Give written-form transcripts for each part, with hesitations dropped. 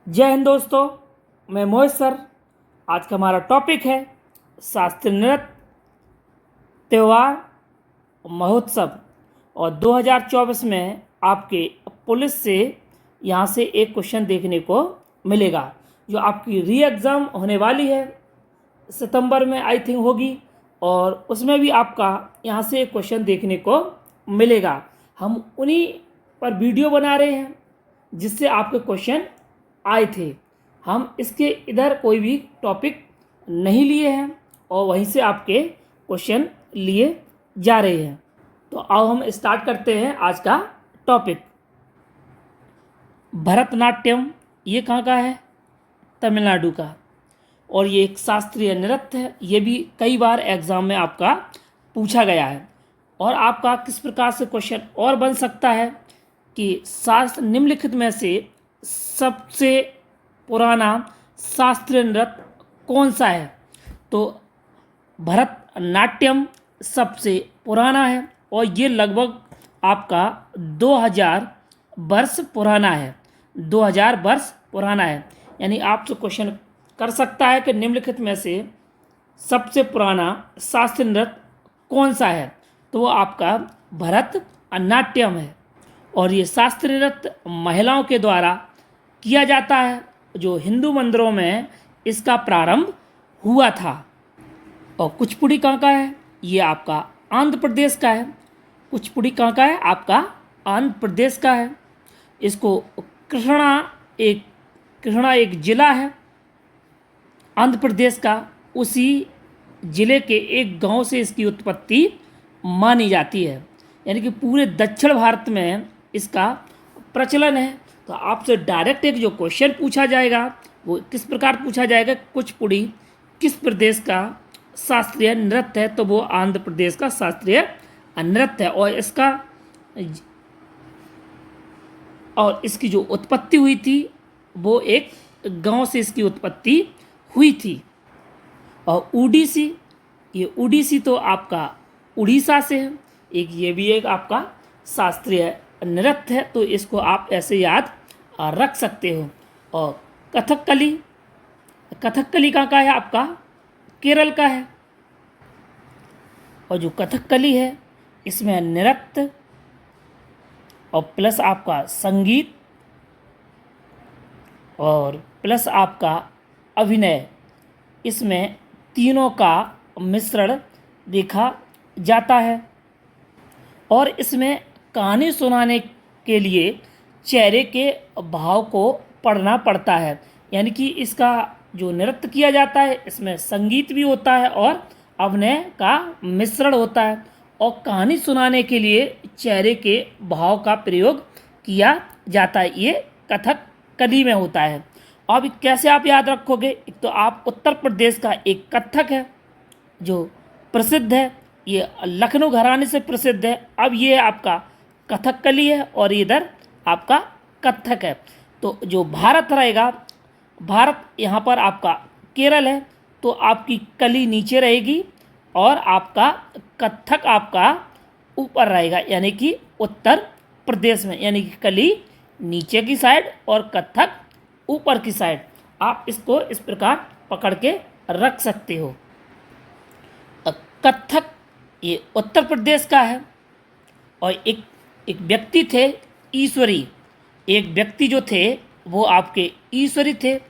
जय हिंद दोस्तों, मैं मोहित सर। आज का हमारा टॉपिक है शास्त्रीय नृत्य त्यौहार महोत्सव। और 2024 में आपके पुलिस से यहाँ से एक क्वेश्चन देखने को मिलेगा। जो आपकी री एग्ज़ाम होने वाली है सितंबर में आई थिंक होगी, और उसमें भी आपका यहाँ से एक क्वेश्चन देखने को मिलेगा। हम उन्हीं पर वीडियो बना रहे हैं जिससे आपके क्वेश्चन आए थे। हम इसके इधर कोई भी टॉपिक नहीं लिए हैं और वहीं से आपके क्वेश्चन लिए जा रहे हैं। तो आओ हम स्टार्ट करते हैं आज का टॉपिक। भरतनाट्यम ये कहाँ का है? तमिलनाडु का। और ये एक शास्त्रीय नृत्य है। ये भी कई बार एग्ज़ाम में आपका पूछा गया है। और आपका किस प्रकार से क्वेश्चन और बन सकता है कि शास्त्र निम्नलिखित में से सबसे पुराना शास्त्रीय नृत्य कौन सा है? तो भरतनाट्यम सबसे पुराना है और ये लगभग आपका 2000 वर्ष पुराना है। 2000 वर्ष पुराना है। यानी आपसे क्वेश्चन कर सकता है कि निम्नलिखित में से सबसे पुराना शास्त्रीय नृत्य कौन सा है? तो वो आपका भरतनाट्यम है। और ये शास्त्रीय नृत्य महिलाओं के द्वारा किया जाता है। जो हिंदू मंदिरों में इसका प्रारंभ हुआ था। और कुचिपुड़ी कहाँ का है? ये आपका आंध्र प्रदेश का है। कुचिपुड़ी कहाँ का है? आपका आंध्र प्रदेश का है। इसको कृष्णा एक जिला है आंध्र प्रदेश का। उसी जिले के एक गांव से इसकी उत्पत्ति मानी जाती है। यानी कि पूरे दक्षिण भारत में इसका प्रचलन है। तो आपसे डायरेक्ट एक जो क्वेश्चन पूछा जाएगा वो किस प्रकार पूछा जाएगा? कुचिपुड़ी किस प्रदेश का शास्त्रीय नृत्य है? तो वो आंध्र प्रदेश का शास्त्रीय नृत्य है। और इसकी जो उत्पत्ति हुई थी वो एक गांव से इसकी उत्पत्ति हुई थी। और उड़ीसी तो आपका उड़ीसा से है। ये भी एक आपका शास्त्रीय नृत्य है। तो इसको आप ऐसे याद रख सकते हो। और कथकली कहाँ का है? आपका केरल का है। और जो कथकली है इसमें नृत्य और प्लस आपका संगीत और प्लस आपका अभिनय, इसमें तीनों का मिश्रण देखा जाता है। और इसमें कहानी सुनाने के लिए चेहरे के भाव को पढ़ना पड़ता है। यानी कि इसका जो नृत्य किया जाता है इसमें संगीत भी होता है और अभिनय का मिश्रण होता है। और कहानी सुनाने के लिए चेहरे के भाव का प्रयोग किया जाता है। ये कथकली में होता है। अब कैसे आप याद रखोगे? एक तो आप उत्तर प्रदेश का एक कथक है जो प्रसिद्ध है। ये लखनऊ घराने से प्रसिद्ध है। अब ये आपका कथकली है और इधर आपका कथक है। तो जो भारत रहेगा, भारत यहाँ पर आपका केरल है। तो आपकी कली नीचे रहेगी और आपका कथक आपका ऊपर रहेगा। यानी कि उत्तर प्रदेश में, यानी कि कली नीचे की साइड और कथक ऊपर की साइड। आप इसको इस प्रकार पकड़ के रख सकते हो। कथक ये उत्तर प्रदेश का है। और एक व्यक्ति थे ईश्वरी। एक व्यक्ति जो थे वो आपके ईश्वरी थे।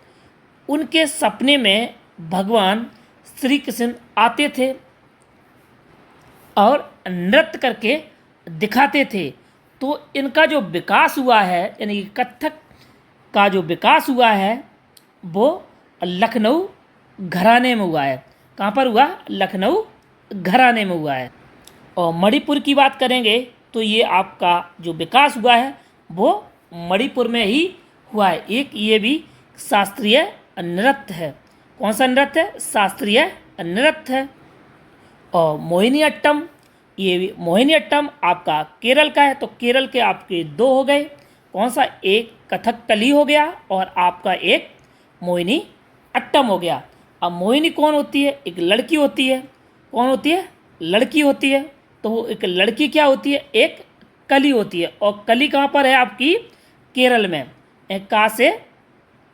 उनके सपने में भगवान श्री कृष्ण आते थे और नृत्य करके दिखाते थे। तो इनका जो विकास हुआ है, यानी कथक का जो विकास हुआ है वो लखनऊ घराने में हुआ है। कहाँ पर हुआ? लखनऊ घराने में हुआ है। और मणिपुर की बात करेंगे तो ये आपका जो विकास हुआ है वो मणिपुर में ही हुआ है। एक ये भी शास्त्रीय नृत्य है। कौन सा नृत्य है? शास्त्रीय नृत्य है। और मोहिनीअट्टम, ये भी मोहिनीअट्टम आपका केरल का है। तो केरल के आपके दो हो गए। कौन सा? एक कथकली हो गया और आपका एक मोहिनीअट्टम हो गया। अब मोहिनी कौन होती है? एक लड़की होती है। कौन होती है? लड़की होती है। तो वो एक लड़की क्या होती है? एक कली होती है। और कली कहाँ पर है? आपकी केरल में। का से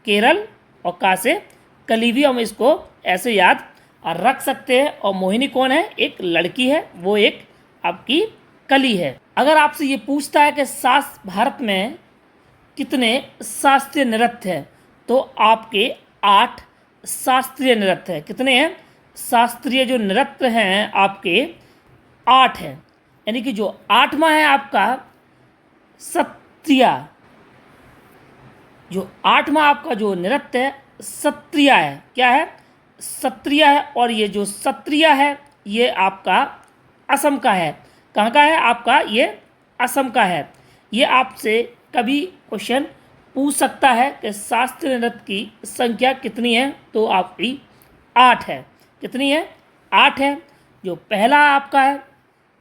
केरल, और का से कली भी हम इसको ऐसे याद रख सकते हैं। और मोहिनी कौन है? एक लड़की है, वो एक आपकी कली है। अगर आपसे ये पूछता है कि भारत में कितने शास्त्रीय नृत्य हैं, तो आपके 8 शास्त्रीय नृत्य हैं। कितने हैं? शास्त्रीय जो नृत्य हैं आपके 8 हैं। यानी कि जो 8वां है आपका सत्रिय, जो 8वां आपका जो नृत्य है सत्रिया है। क्या है? सत्रिया है। और ये जो सत्रिया है ये आपका असम का है। कहाँ का है? आपका ये असम का है। ये आपसे कभी क्वेश्चन पूछ सकता है कि शास्त्रीय नृत्य की संख्या कितनी है, तो आपकी 8 है। कितनी है? 8 है। जो पहला आपका है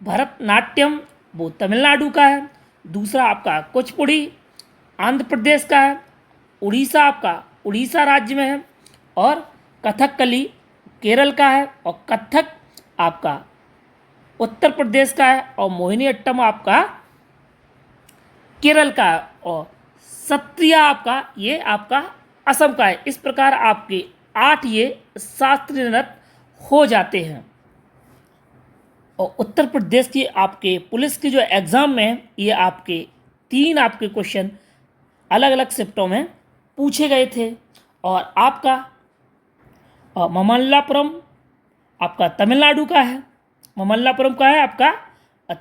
भरतनाट्यम, वो तमिलनाडु का है। दूसरा आपका कुचिपुड़ी आंध्र प्रदेश का है। उड़ीसा आपका उड़ीसा राज्य में है। और कथकली केरल का है। और कथक आपका उत्तर प्रदेश का है। और मोहिनीअट्टम आपका केरल का है। और सत्रिया आपका ये आपका असम का है। इस प्रकार आपके 8 ये शास्त्रीय नृत्य हो जाते हैं। और उत्तर प्रदेश की आपके पुलिस की जो एग्ज़ाम में ये आपके 3 आपके क्वेश्चन अलग अलग शिफ्टों में पूछे गए थे। और आपका ममल्लापुरम आपका तमिलनाडु का है। ममल्लापुरम का है आपका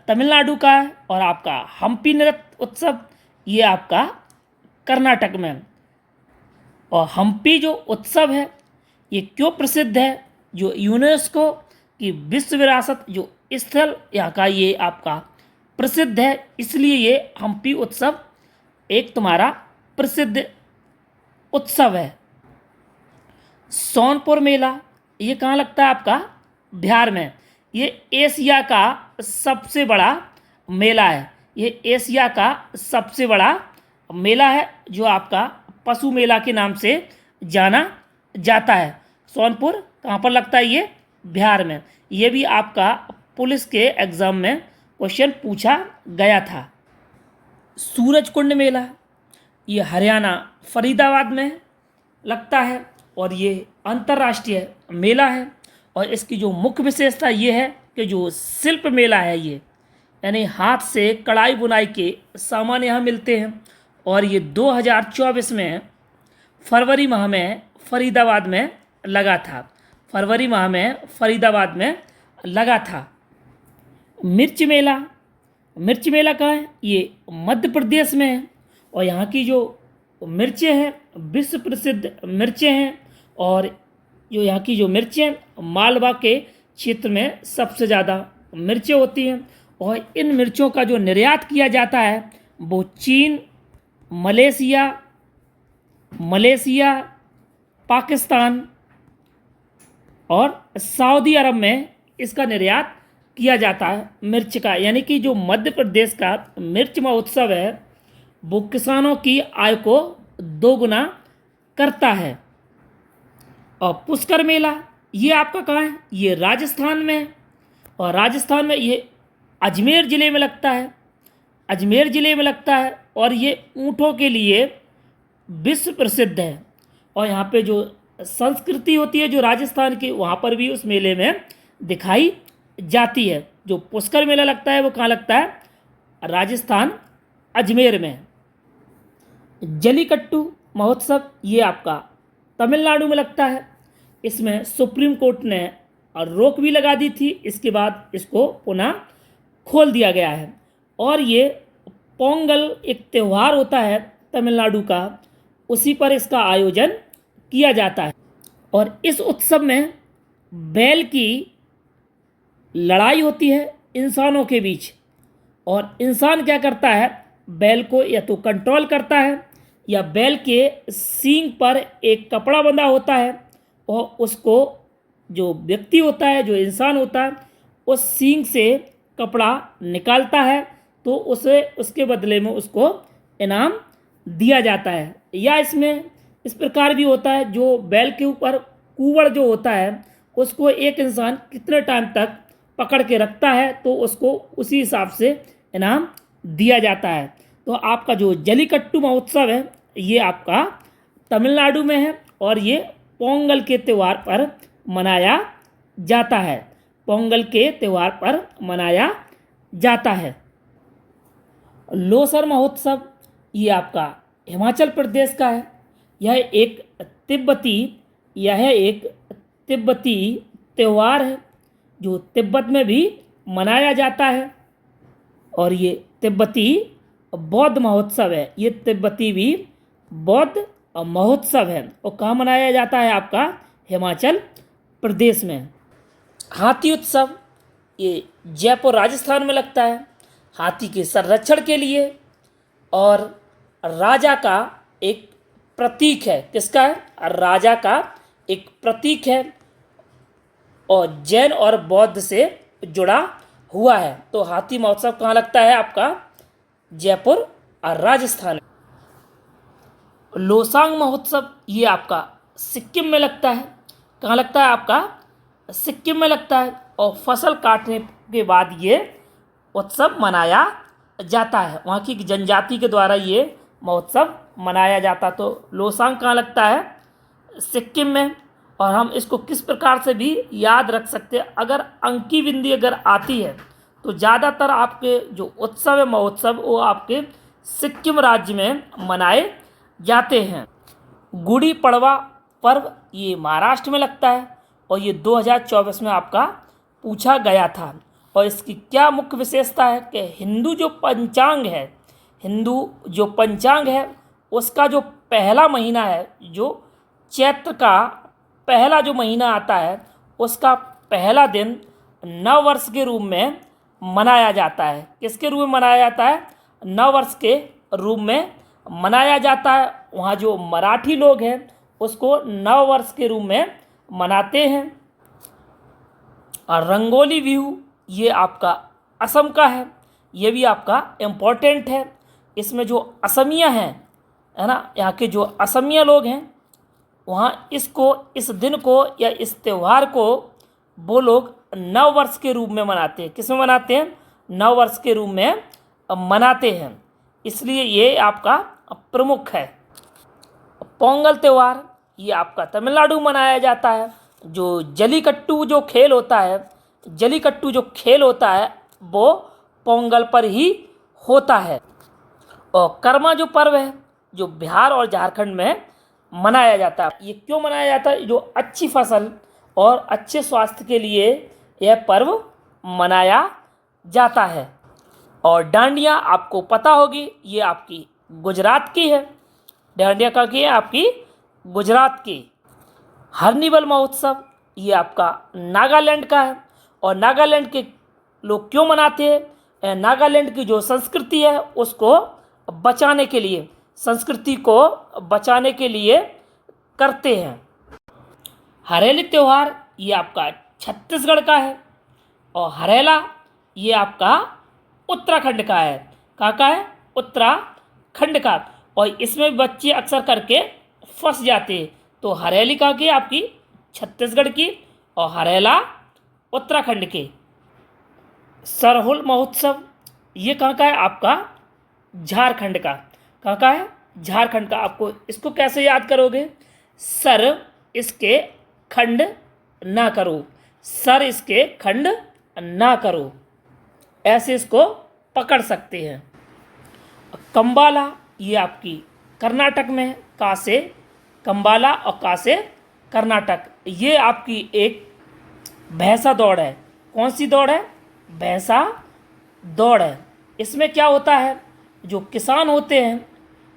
तमिलनाडु का है। और आपका हम्पी नृत्य उत्सव ये आपका कर्नाटक में। और हम्पी जो उत्सव है ये क्यों प्रसिद्ध है? जो यूनेस्को की विश्व विरासत जो स्थल यहाँ का ये आपका प्रसिद्ध है, इसलिए ये हम्पी उत्सव एक तुम्हारा प्रसिद्ध उत्सव है। सोनपुर मेला ये कहाँ लगता है? आपका बिहार में। ये एशिया का सबसे बड़ा मेला है। ये एशिया का सबसे बड़ा मेला है जो आपका पशु मेला के नाम से जाना जाता है। सोनपुर कहाँ पर लगता है? ये बिहार में। ये भी आपका पुलिस के एग्ज़ाम में क्वेश्चन पूछा गया था। सूरजकुंड मेला ये हरियाणा फरीदाबाद में लगता है। और ये अंतर्राष्ट्रीय मेला है। और इसकी जो मुख्य विशेषता ये है कि जो शिल्प मेला है ये, यानी हाथ से कढ़ाई बुनाई के सामान यहाँ मिलते हैं। और ये 2024 में फरवरी माह में फरीदाबाद में लगा था। फरवरी माह में फरीदाबाद में लगा था। मिर्च मेला, मिर्च मेला कहाँ है? ये मध्य प्रदेश में है। और यहाँ की जो मिर्चें हैं विश्व प्रसिद्ध मिर्चें हैं। और जो यहाँ की जो मिर्चें मालवा के क्षेत्र में सबसे ज़्यादा मिर्चें होती हैं। और इन मिर्चों का जो निर्यात किया जाता है वो चीन, मलेशिया, पाकिस्तान और सऊदी अरब में इसका निर्यात किया जाता है मिर्च का। यानी कि जो मध्य प्रदेश का मिर्च महोत्सव है वो किसानों की आय को दोगुना करता है। और पुष्कर मेला ये आपका कहाँ है? ये राजस्थान में है। और राजस्थान में ये अजमेर ज़िले में लगता है। अजमेर ज़िले में लगता है। और ये ऊँटों के लिए विश्व प्रसिद्ध है। और यहाँ पे जो संस्कृति होती है जो राजस्थान की, वहाँ पर भी उस मेले में दिखाई जाती है। जो पुष्कर मेला लगता है वो कहाँ लगता है? राजस्थान अजमेर में। जलीकट्टू महोत्सव ये आपका तमिलनाडु में लगता है। इसमें सुप्रीम कोर्ट ने रोक भी लगा दी थी, इसके बाद इसको पुनः खोल दिया गया है। और ये पोंगल एक त्यौहार होता है तमिलनाडु का, उसी पर इसका आयोजन किया जाता है। और इस उत्सव में बैल की लड़ाई होती है इंसानों के बीच। और इंसान क्या करता है? बैल को या तो कंट्रोल करता है या बैल के सींग पर एक कपड़ा बंधा होता है और उसको जो व्यक्ति होता है, जो इंसान होता है, उस सींग से कपड़ा निकालता है तो उसे उसके बदले में उसको इनाम दिया जाता है। या इसमें इस प्रकार भी होता है जो बैल के ऊपर कुंवड़ जो होता है उसको एक इंसान कितने टाइम तक पकड़ के रखता है तो उसको उसी हिसाब से इनाम दिया जाता है। तो आपका जो जलीकट्टू महोत्सव है ये आपका तमिलनाडु में है और ये पोंगल के त्यौहार पर मनाया जाता है। पोंगल के त्यौहार पर मनाया जाता है। लोसर महोत्सव ये आपका हिमाचल प्रदेश का है। यह एक तिब्बती त्यौहार है जो तिब्बत में भी मनाया जाता है। और ये तिब्बती बौद्ध महोत्सव है। ये तिब्बती भी बौद्ध महोत्सव है और कहाँ मनाया जाता है? आपका हिमाचल प्रदेश में। हाथी उत्सव ये जयपुर राजस्थान में लगता है। हाथी के संरक्षण के लिए और राजा का एक प्रतीक है। किसका है? राजा का एक प्रतीक है और जैन और बौद्ध से जुड़ा हुआ है। तो हाथी महोत्सव कहाँ लगता है? आपका जयपुर और राजस्थान। लोसांग महोत्सव ये आपका सिक्किम में लगता है। कहाँ लगता है? आपका सिक्किम में लगता है और फसल काटने के बाद ये उत्सव मनाया जाता है। वहाँ की जनजाति के द्वारा ये महोत्सव मनाया जाता। तो लोसांग कहाँ लगता है? सिक्किम में। और हम इसको किस प्रकार से भी याद रख सकते हैं? अगर अंकी बिंदी अगर आती है तो ज़्यादातर आपके जो उत्सव है महोत्सव वो आपके सिक्किम राज्य में मनाए जाते हैं। गुड़ी पड़वा पर्व ये महाराष्ट्र में लगता है और ये 2024 में आपका पूछा गया था। और इसकी क्या मुख्य विशेषता है कि हिंदू जो पंचांग है उसका जो पहला महीना है, जो चैत्र का पहला जो महीना आता है उसका पहला दिन नव वर्ष के रूप में मनाया जाता है। किसके रूप में मनाया जाता है? नव वर्ष के रूप में मनाया जाता है। वहाँ जो मराठी लोग हैं उसको नव वर्ष के रूप में मनाते हैं। और रंगोली बिहू ये आपका असम का है। ये भी आपका इम्पोर्टेंट है। इसमें जो असमिया हैं है ना, यहाँ के जो असमिया लोग हैं वहाँ इस दिन को या इस त्यौहार को वो लोग नव वर्ष के रूप में मनाते हैं। किस में मनाते हैं? नव वर्ष के रूप में मनाते हैं। इसलिए ये आपका प्रमुख है। पोंगल त्यौहार ये आपका तमिलनाडु में मनाया जाता है। जो जलीकट्टू जो खेल होता है वो पोंगल पर ही होता है। और कर्मा जो पर्व है जो बिहार और झारखंड में मनाया जाता है। ये क्यों मनाया जाता है? जो अच्छी फसल और अच्छे स्वास्थ्य के लिए यह पर्व मनाया जाता है। और डांडिया आपको पता होगी ये आपकी गुजरात की है। डांडिया का की है आपकी गुजरात की। हर्निवल महोत्सव ये आपका नागालैंड का है। और नागालैंड के लोग क्यों मनाते हैं? नागालैंड की जो संस्कृति है उसको बचाने के लिए, संस्कृति को बचाने के लिए करते हैं। हरेली त्यौहार ये आपका छत्तीसगढ़ का है और हरेला ये आपका उत्तराखंड का है। कहाँ का है? उत्तराखंड का। और इसमें बच्चे अक्सर करके फंस जाते हैं। तो हरेली कहाँ की? आपकी छत्तीसगढ़ की और हरेला उत्तराखंड के। सरहुल महोत्सव ये कहाँ का है? आपका झारखंड का। कहाँ का है? झारखंड का। आपको इसको कैसे याद करोगे? सर इसके खंड ना करो, सर इसके खंड ना करो, ऐसे इसको पकड़ सकते हैं। कंबाला ये आपकी कर्नाटक में है। कासे कंबाला और कासे कर्नाटक। ये आपकी एक भैंसा दौड़ है। कौन सी दौड़ है? भैंसा दौड़ है। इसमें क्या होता है? जो किसान होते हैं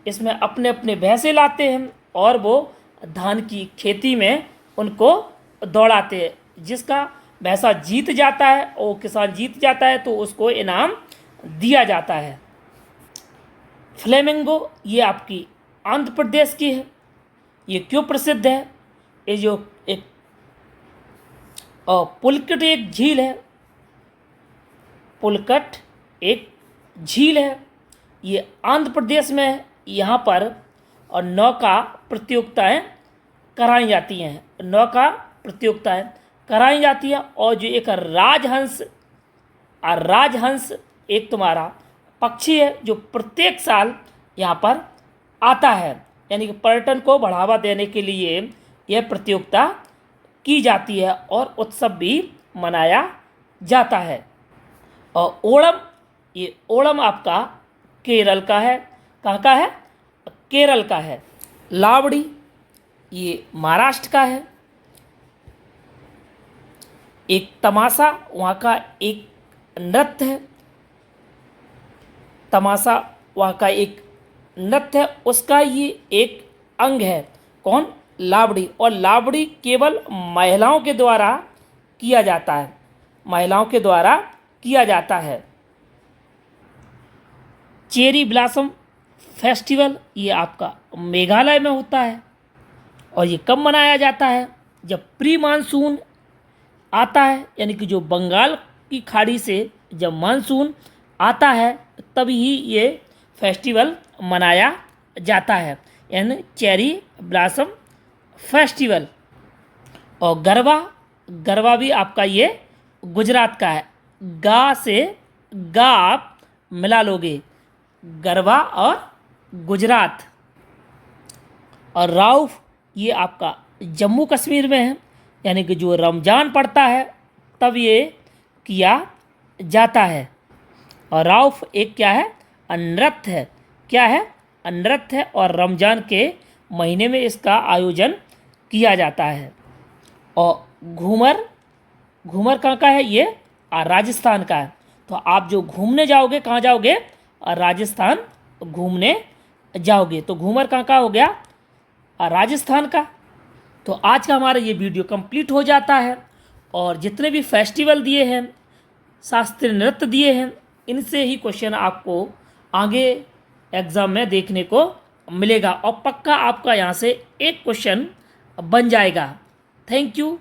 इसमें अपने अपने भैंसे लाते हैं और वो धान की खेती में उनको दौड़ाते हैं। जिसका भैंसा जीत जाता है और वो किसान जीत जाता है तो उसको इनाम दिया जाता है। फ्लेमिंगो ये आपकी आंध्र प्रदेश की है। ये क्यों प्रसिद्ध है? ये जो एक पुलकट एक झील है, पुलकट एक झील है, ये आंध्र प्रदेश में है। यहाँ पर और नौका प्रतियोगिताएं कराई जाती हैं, नौका प्रतियोगिताएं कराई जाती है। और जो एक राजहंस एक तुम्हारा पक्षी है जो प्रत्येक साल यहाँ पर आता है। यानी कि पर्यटन को बढ़ावा देने के लिए यह प्रतियोगिता की जाती है और उत्सव भी मनाया जाता है। और ओणम, ये ओणम आपका केरल का है। कहाँ का है? केरल का है। लावड़ी, ये महाराष्ट्र का है। एक तमाशा वहाँ का एक नृत्य है। तमाशा वहाँ का एक नृत्य है, उसका ये एक अंग है। कौन? लावड़ी। और लावड़ी केवल महिलाओं के द्वारा किया जाता है, महिलाओं के द्वारा किया जाता है। चेरी ब्लॉसम फेस्टिवल, ये आपका मेघालय में होता है। और ये कब मनाया जाता है? जब प्री मानसून आता है, यानी कि जो बंगाल की खाड़ी से जब मानसून आता है तभी ये फेस्टिवल मनाया जाता है, यानी चेरी ब्लॉसम फेस्टिवल। और गरबा, गरबा भी आपका ये गुजरात का है। गा से गा आप मिला लोगे, गरबा और गुजरात। और राउफ, ये आपका जम्मू कश्मीर में है, यानी कि जो रमज़ान पड़ता है तब ये किया जाता है। और राउफ एक क्या है? नृत्य है। क्या है? नृत्य है। और रमज़ान के महीने में इसका आयोजन किया जाता है। और घूमर, घूमर कहाँ का है? ये राजस्थान का है। तो आप जो घूमने जाओगे, कहाँ जाओगे? राजस्थान घूमने जाओगे। तो घूमर कहाँ का हो गया? राजस्थान का। तो आज का हमारा ये वीडियो कंप्लीट हो जाता है। और जितने भी फेस्टिवल दिए हैं, शास्त्रीय नृत्य दिए हैं, इनसे ही क्वेश्चन आपको आगे एग्ज़ाम में देखने को मिलेगा। और पक्का आपका यहाँ से एक क्वेश्चन बन जाएगा। Thank you.